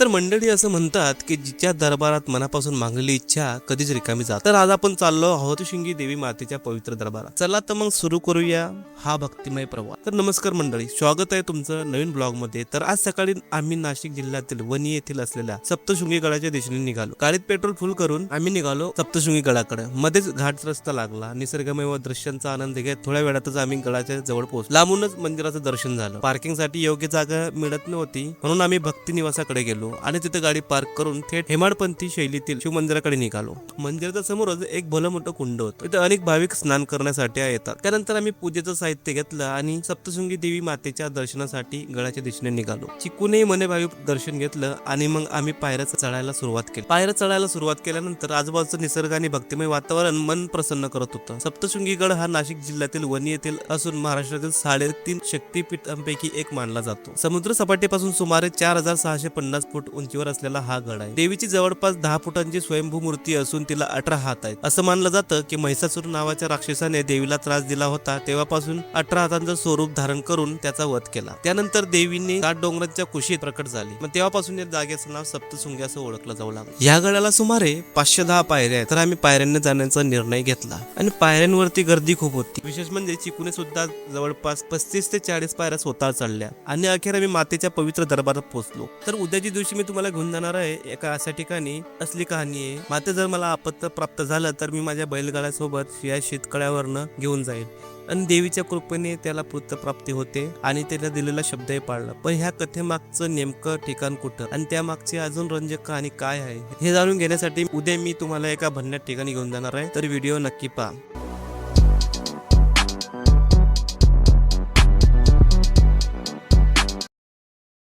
तर मंडळी असं म्हणतात की जिच्या दरबारात मनापासून मागलेली इच्छा कधीच रिकामी जात. तर आज आपण चाललो आहोत शिंगी देवी मातेच्या पवित्र दरबारात. चला तर मग सुरू करूया हा भक्तिमय प्रवास. तर नमस्कार मंडळी, स्वागत आहे तुमचं नवीन ब्लॉग मध्ये. तर आज सकाळी आम्ही नाशिक जिल्ह्यातील वणी येथील असलेल्या सप्तशृंगी गडाच्या दिशेने निघालो. गाडीत पेट्रोल फुल करून आम्ही निघालो सप्तशृंगी गडाकडे. मध्येच घाट रस्ता लागला. निसर्गमय व दृश्यांचा आनंद घेत थोड्या वेळातच आम्ही गडाच्या जवळ पोहोचलो. लांबूनच मंदिराचं दर्शन झालं. पार्किंग साठी योग्य जागा मिळत नव्हती, म्हणून आम्ही भक्ती निवासाकडे गेलो आणि तिथे गाडी पार्क करून थेट हेमाडपंथी शैलीतील शिवमंदिराकडे निघालो. मंदिराच्या समोरच एक भलं मोठं कुंड होतं. तिथे अनेक भाविक स्नान करण्यासाठी येतात. त्यानंतर आम्ही पूजेचं साहित्य घेतलं आणि सप्तशृंगी देवी मातेच्या दर्शनासाठी गडाच्या दिशेने निघालो. चिकूनही मने भाविक दर्शन घेतलं आणि मग आम्ही पायऱ्या चढायला सुरुवात केल्यानंतर आजूबाजूचं निसर्ग आणि भक्तिमय वातावरण मन प्रसन्न करत होतं. सप्तशृंगी गड हा नाशिक जिल्ह्यातील वणी येथील असून महाराष्ट्रातील 3.5 शक्तिपीठांपैकी एक मानला जातो. समुद्र सपाटीपासून सुमारे 4650 फूट उंचीवर असलेला हा गड आहे. देवीची जवळपास 10 फुटांची स्वयंभू मूर्ती असून तिला 18 हात आहेत. असं मानलं जातं की महिषासुर नावाच्या राक्षसाने देवीला त्रास दिला होता, तेव्हापासून 18 हातांचं स्वरूप धारण करून त्याचा वध केला. त्यानंतर देवीने 7 डोंगरांच्या कुशीत प्रकट झाली. मग तेव्हापासून या जागेचं नाव सप्तशृंगी असं ओळखलं जाऊ लागलं. या गडाला सुमारे 510 पायऱ्या आहेत. तर आम्ही पायऱ्यांना जाण्याचा निर्णय घेतला आणि पायऱ्यांवरती गर्दी खूप होती. विशेष म्हणजे चिकूने सुद्धा जवळपास 35 ते 40 पायऱ्या स्वतः चढल्या आणि अखेर आम्ही मातेच्या पवित्र दरबारात पोहोचलो. तर उद्याच्या दिवशी मी तुम्हाला घेऊन जाणार आहे एका अशा ठिकाणी. असली कहाणी आहे. माते जर मला आपत्य प्राप्त झालं तर मी माझ्या बैलगाड्यासोबत या शेतकऱ्यावरनं घेऊन जाईल आणि देवीच्या कृपेने त्याला प्राप्ती होते आणि त्याला दिलेला शब्दही पाळला. पण ह्या कथेमागचं नेमकं ठिकाण कुठं आणि त्यामागची अजून रंजक कहाणी काय आहे हे जाणून घेण्यासाठी उद्या मी तुम्हाला एका भन्नाट ठिकाणी घेऊन जाणार आहे. तर व्हिडिओ नक्की पहा.